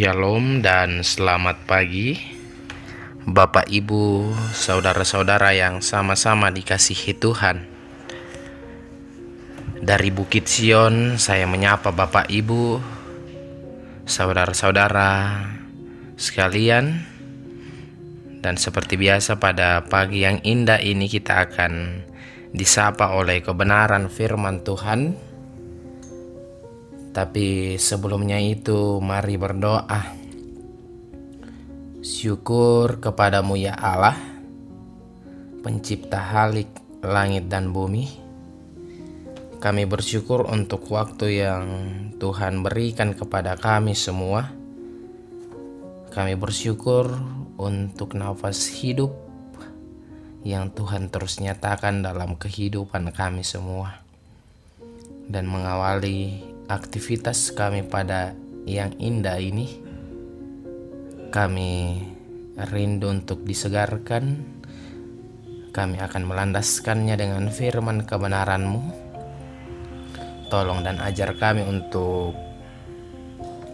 Shalom dan selamat pagi Bapak Ibu, saudara-saudara yang sama-sama dikasihi Tuhan. Dari Bukit Sion saya menyapa Bapak Ibu, saudara-saudara sekalian. Dan seperti biasa pada pagi yang indah ini kita akan disapa oleh kebenaran firman Tuhan. Tapi sebelumnya itu mari berdoa. Syukur kepadamu ya Allah, pencipta halik langit dan bumi. Kami bersyukur untuk waktu yang Tuhan berikan kepada kami semua. Kami bersyukur untuk nafas hidup yang Tuhan terus nyatakan dalam kehidupan kami semua, dan mengawali aktivitas kami pada yang indah ini. Kami rindu untuk disegarkan. Kami akan melandaskannya dengan firman kebenaran-Mu. Tolong dan ajar kami untuk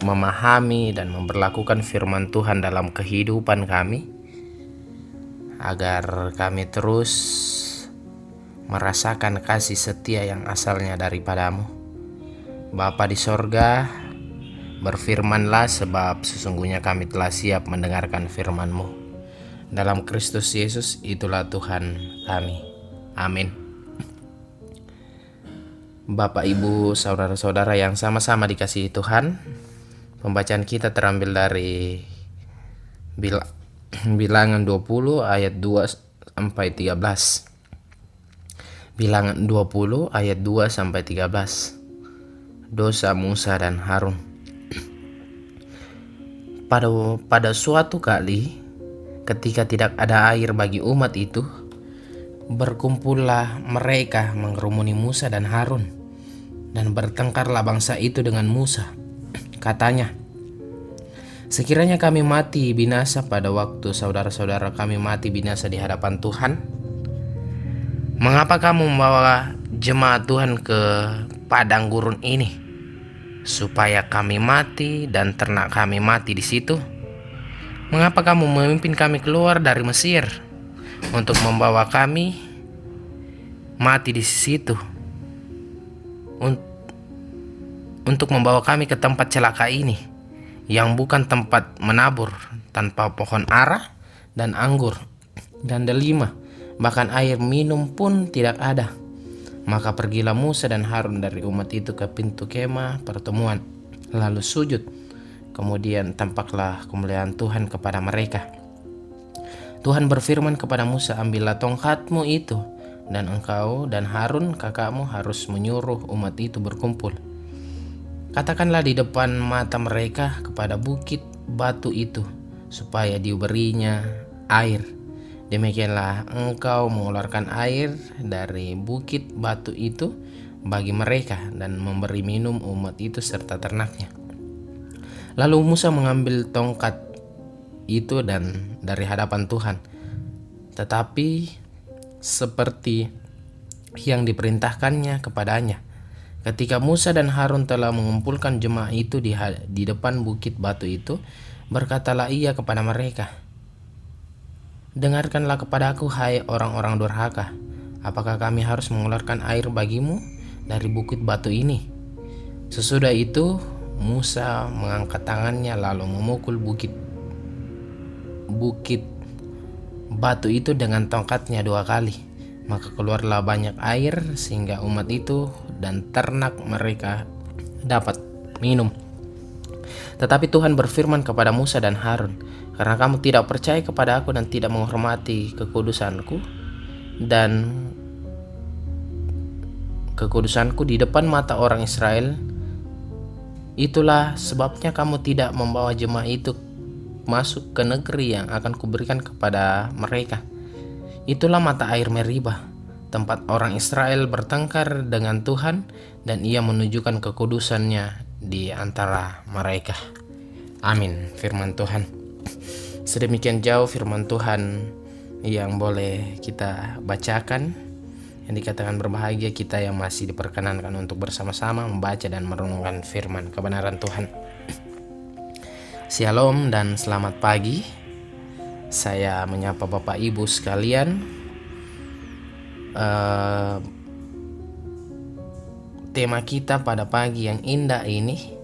memahami dan memperlakukan firman Tuhan dalam kehidupan kami, agar kami terus merasakan kasih setia yang asalnya daripada-Mu. Bapa di sorga, berfirmanlah, sebab sesungguhnya kami telah siap mendengarkan firman-Mu. Dalam Kristus Yesus itulah Tuhan kami. Amin. Bapak, Ibu, saudara-saudara yang sama-sama dikasihi Tuhan, pembacaan kita terambil dari Bilangan 20 ayat 2-13. Bilangan 20 ayat 2-13. Dosa Musa dan Harun. Pada suatu kali, ketika tidak ada air bagi umat itu, berkumpullah mereka mengerumuni Musa dan Harun, dan bertengkarlah bangsa itu dengan Musa. Katanya, sekiranya kami mati binasa pada waktu saudara-saudara kami mati binasa di hadapan Tuhan, mengapa kamu membawa jemaat Tuhan ke padang gurun ini, supaya kami mati dan ternak kami mati di situ? Mengapa kamu memimpin kami keluar dari Mesir untuk membawa kami mati di situ, untuk membawa kami ke tempat celaka ini, yang bukan tempat menabur, tanpa pohon ara dan anggur dan delima, bahkan air minum pun tidak ada? Maka pergilah Musa dan Harun dari umat itu ke pintu kemah pertemuan, lalu sujud. Kemudian tampaklah kemuliaan Tuhan kepada mereka. Tuhan berfirman kepada Musa, ambillah tongkatmu itu, dan engkau dan Harun kakakmu harus menyuruh umat itu berkumpul. Katakanlah di depan mata mereka kepada bukit batu itu, supaya diberinya air. Demikianlah engkau mengeluarkan air dari bukit batu itu bagi mereka, dan memberi minum umat itu serta ternaknya. Lalu Musa mengambil tongkat itu dan dari hadapan Tuhan, tetapi seperti yang diperintahkannya kepadanya. Ketika Musa dan Harun telah mengumpulkan jemaah itu di depan bukit batu itu, berkatalah ia kepada mereka, dengarkanlah kepadaku, hai orang-orang durhaka. Apakah kami harus mengeluarkan air bagimu dari bukit batu ini? Sesudah itu Musa mengangkat tangannya lalu memukul bukit batu itu dengan tongkatnya 2 kali. Maka keluarlah banyak air sehingga umat itu dan ternak mereka dapat minum. Tetapi Tuhan berfirman kepada Musa dan Harun, karena kamu tidak percaya kepada aku dan tidak menghormati kekudusanku di depan mata orang Israel, itulah sebabnya kamu tidak membawa jemaah itu masuk ke negeri yang akan kuberikan kepada mereka. Itulah mata air Meribah, tempat orang Israel bertengkar dengan Tuhan, dan ia menunjukkan kekudusannya di antara mereka. Amin. Firman Tuhan. Sedemikian jauh firman Tuhan yang boleh kita bacakan, yang dikatakan berbahagia kita yang masih diperkenankan untuk bersama-sama membaca dan merenungkan firman kebenaran Tuhan. Shalom dan selamat pagi. Saya menyapa Bapak Ibu sekalian. Tema kita pada pagi yang indah ini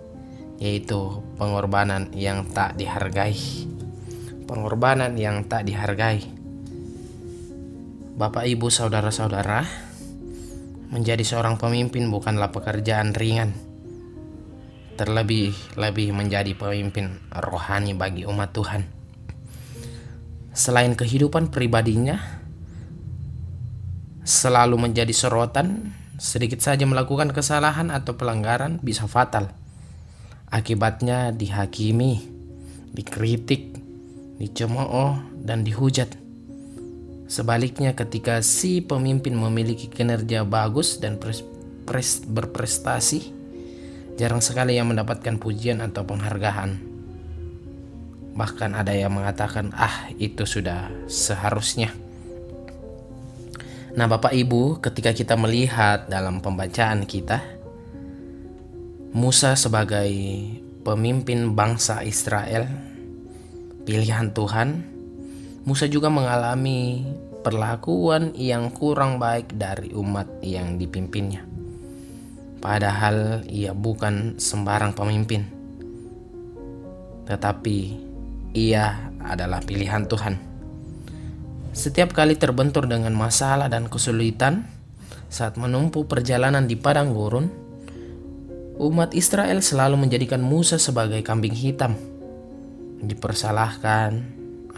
yaitu pengorbanan yang tak dihargai. Pengorbanan yang tak dihargai. Bapak Ibu saudara-saudara, menjadi seorang pemimpin bukanlah pekerjaan ringan. Terlebih menjadi pemimpin rohani bagi umat Tuhan. Selain kehidupan pribadinya selalu menjadi sorotan, sedikit saja melakukan kesalahan atau pelanggaran bisa fatal. Akibatnya dihakimi, dikritik, dicemooh, dan dihujat. Sebaliknya, ketika si pemimpin memiliki kinerja bagus dan berprestasi, jarang sekali yang mendapatkan pujian atau penghargaan. Bahkan ada yang mengatakan, itu sudah seharusnya. Nah Bapak Ibu, ketika kita melihat dalam pembacaan kita, Musa sebagai pemimpin bangsa Israel, pilihan Tuhan, Musa juga mengalami perlakuan yang kurang baik dari umat yang dipimpinnya. Padahal ia bukan sembarang pemimpin, tetapi ia adalah pilihan Tuhan. Setiap kali terbentur dengan masalah dan kesulitan saat menempuh perjalanan di padang gurun, umat Israel selalu menjadikan Musa sebagai kambing hitam, dipersalahkan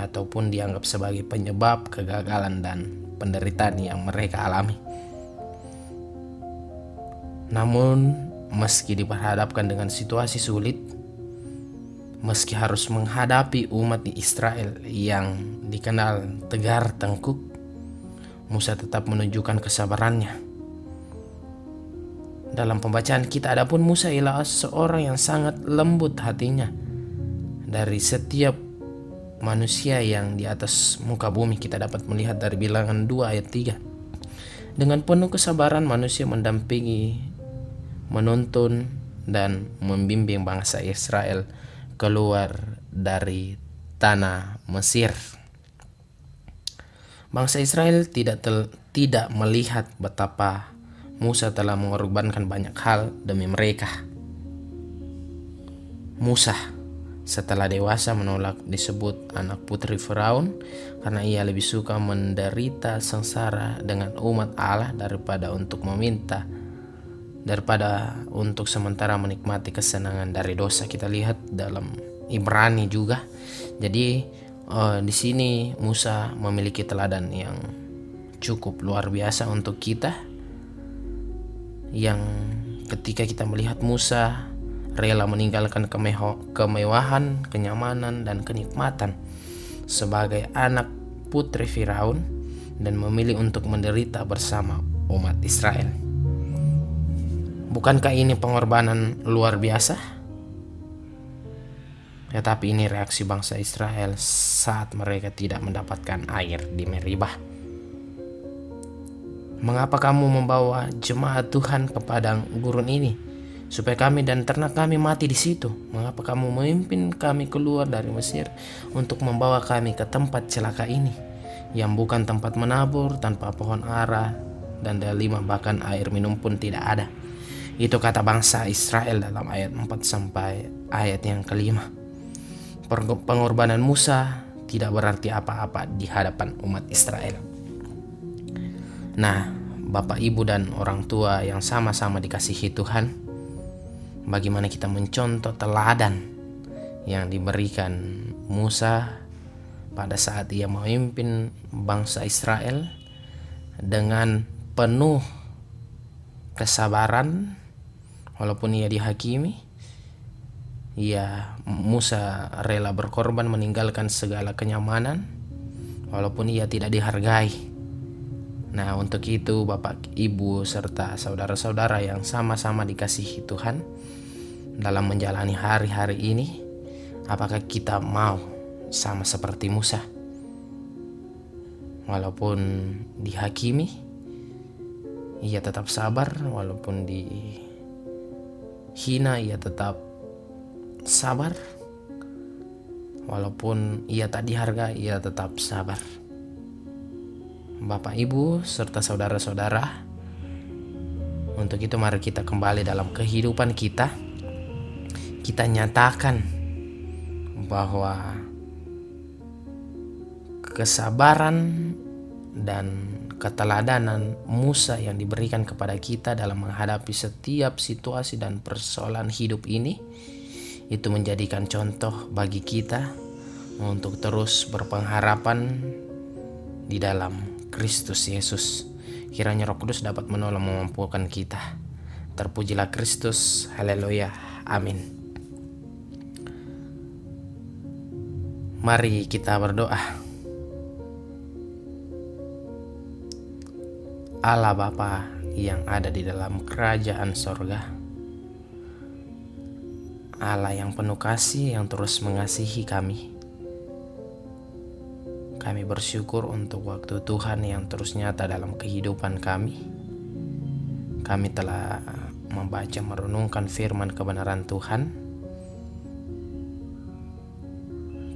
ataupun dianggap sebagai penyebab kegagalan dan penderitaan yang mereka alami. Namun, meski diperhadapkan dengan situasi sulit, meski harus menghadapi umat di Israel yang dikenal tegar tengkuk, Musa tetap menunjukkan kesabarannya. Dalam pembacaan kita, adapun Musa ialah seorang yang sangat lembut hatinya dari setiap manusia yang di atas muka bumi. Kita dapat melihat dari Bilangan 2 ayat 3. Dengan penuh kesabaran manusia mendampingi, menuntun, dan membimbing bangsa Israel keluar dari tanah Mesir. Bangsa Israel tidak melihat betapa Musa telah mengorbankan banyak hal demi mereka. Musa setelah dewasa menolak disebut anak putri Firaun karena ia lebih suka menderita sengsara dengan umat Allah daripada untuk sementara menikmati kesenangan dari dosa. Kita lihat dalam Ibrani juga. Jadi di sini Musa memiliki teladan yang cukup luar biasa untuk kita, yang ketika kita melihat Musa rela meninggalkan kemewahan, kenyamanan, dan kenikmatan sebagai anak putri Firaun dan memilih untuk menderita bersama umat Israel. Bukankah ini pengorbanan luar biasa? Tetapi ini reaksi bangsa Israel saat mereka tidak mendapatkan air di Meribah. Mengapa kamu membawa jemaat Tuhan ke padang gurun ini, supaya kami dan ternak kami mati di situ? Mengapa kamu memimpin kami keluar dari Mesir untuk membawa kami ke tempat celaka ini, yang bukan tempat menabur, tanpa pohon ara dan delima, bahkan air minum pun tidak ada? Itu kata bangsa Israel dalam ayat 4 sampai ayat yang kelima. Pengorbanan Musa tidak berarti apa-apa di hadapan umat Israel. Nah, Bapak Ibu dan orang tua yang sama-sama dikasihi Tuhan, bagaimana kita mencontoh teladan yang diberikan Musa pada saat ia memimpin bangsa Israel dengan penuh kesabaran. Walaupun ia dihakimi, Musa rela berkorban meninggalkan segala kenyamanan walaupun ia tidak dihargai. Nah, untuk itu Bapak, Ibu, serta saudara-saudara yang sama-sama dikasihi Tuhan, dalam menjalani hari-hari ini, apakah kita mau sama seperti Musa? Walaupun dihakimi, ia tetap sabar. Walaupun dihina, ia tetap sabar. Walaupun ia tak dihargai, ia tetap sabar. Bapak, Ibu, serta saudara-saudara, untuk itu mari kita kembali dalam kehidupan kita. Kita nyatakan bahwa kesabaran dan keteladanan Musa yang diberikan kepada kita dalam menghadapi setiap situasi dan persoalan hidup ini, itu menjadikan contoh bagi kita untuk terus berpengharapan di dalam Kristus Yesus. Kiranya Roh Kudus dapat menolong memampukan kita. Terpujilah Kristus, haleluya, amin. Mari kita berdoa. Allah Bapa yang ada di dalam kerajaan sorga, Allah yang penuh kasih yang terus mengasihi kami. Kami bersyukur untuk waktu Tuhan yang terus nyata dalam kehidupan kami. Kami telah membaca merenungkan firman kebenaran Tuhan.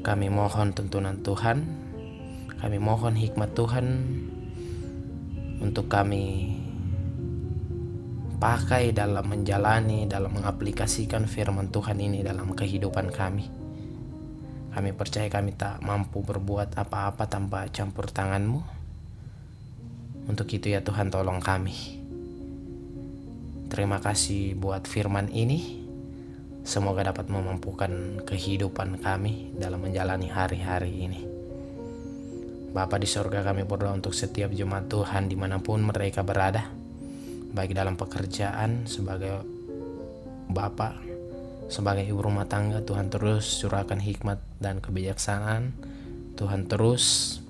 Kami mohon tuntunan Tuhan. Kami mohon hikmat Tuhan untuk kami pakai dalam menjalani, dalam mengaplikasikan firman Tuhan ini dalam kehidupan kami. Kami percaya kami tak mampu berbuat apa-apa tanpa campur tangan-Mu. Untuk itu ya Tuhan, tolong kami. Terima kasih buat firman ini. Semoga dapat memampukan kehidupan kami dalam menjalani hari-hari ini. Bapa di sorga, kami berdoa untuk setiap jemaat Tuhan dimanapun mereka berada, baik dalam pekerjaan, sebagai Bapa, sebagai ibu rumah tangga. Tuhan terus curahkan hikmat dan kebijaksanaan. Tuhan terus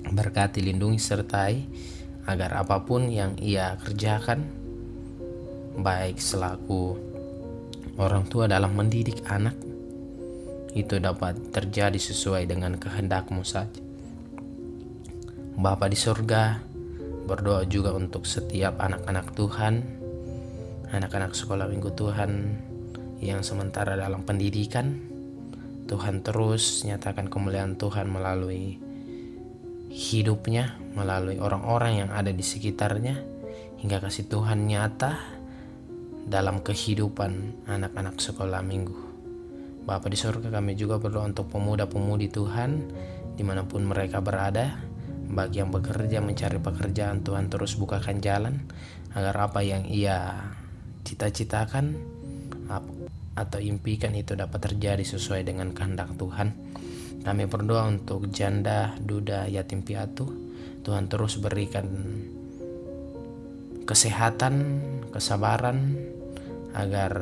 berkati, lindungi, sertai, agar apapun yang ia kerjakan, baik selaku orang tua dalam mendidik anak, itu dapat terjadi sesuai dengan kehendak-Mu saja. Bapa di surga, berdoa juga untuk setiap anak-anak Tuhan, anak-anak sekolah minggu Tuhan yang sementara dalam pendidikan. Tuhan terus nyatakan kemuliaan Tuhan melalui hidupnya, melalui orang-orang yang ada di sekitarnya, hingga kasih Tuhan nyata dalam kehidupan anak-anak sekolah minggu. Bapa di surga, kami juga berdoa untuk pemuda-pemudi Tuhan dimanapun mereka berada. Bagi yang bekerja, mencari pekerjaan, Tuhan terus bukakan jalan agar apa yang ia cita-citakan atau impikan itu dapat terjadi sesuai dengan kehendak Tuhan. Kami berdoa untuk janda, duda, yatim piatu. Tuhan terus berikan kesehatan, kesabaran, agar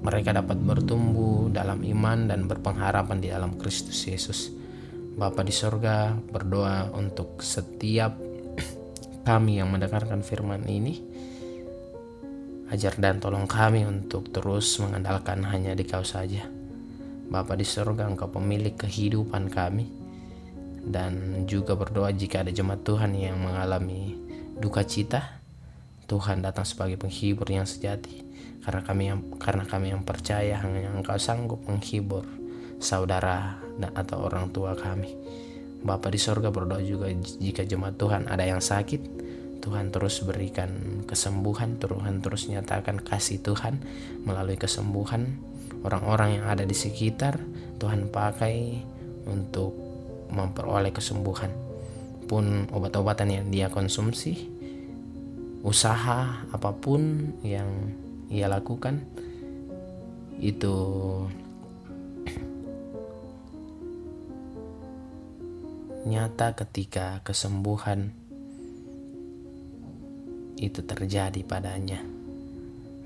mereka dapat bertumbuh dalam iman dan berpengharapan di dalam Kristus Yesus. Bapa di sorga, berdoa untuk setiap kami yang mendengarkan firman ini. Ajar dan tolong kami untuk terus mengandalkan hanya di Kau saja. Bapa di sorga, Engkau pemilik kehidupan kami. Dan juga berdoa jika ada jemaat Tuhan yang mengalami duka cita, Tuhan datang sebagai penghibur yang sejati. Karena kami yang percaya hanya Engkau sanggup menghibur saudara atau orang tua kami. Bapa di sorga, berdoa juga jika jemaat Tuhan ada yang sakit, Tuhan terus berikan kesembuhan. Tuhan terus nyatakan kasih Tuhan melalui kesembuhan. Orang-orang yang ada di sekitar Tuhan pakai untuk memperoleh kesembuhan. Pun obat-obatan yang dia konsumsi, usaha apapun yang ia lakukan, itu nyata ketika kesembuhan itu terjadi padanya.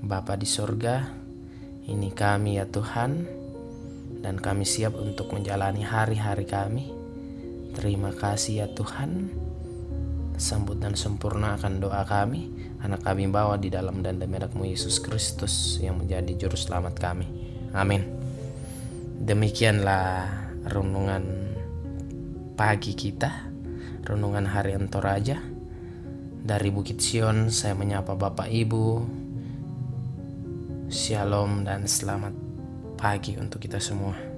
Bapa di sorga, ini kami ya Tuhan, dan kami siap untuk menjalani hari-hari kami. Terima kasih ya Tuhan. Sambut dan sempurnakan doa kami. Anak kami bawa di dalam dan demi anak-Mu Yesus Kristus yang menjadi juru selamat kami. Amin. Demikianlah renungan pagi kita, renungan harian Toraja. Dari Bukit Sion, saya menyapa Bapak Ibu. Shalom dan selamat pagi untuk kita semua.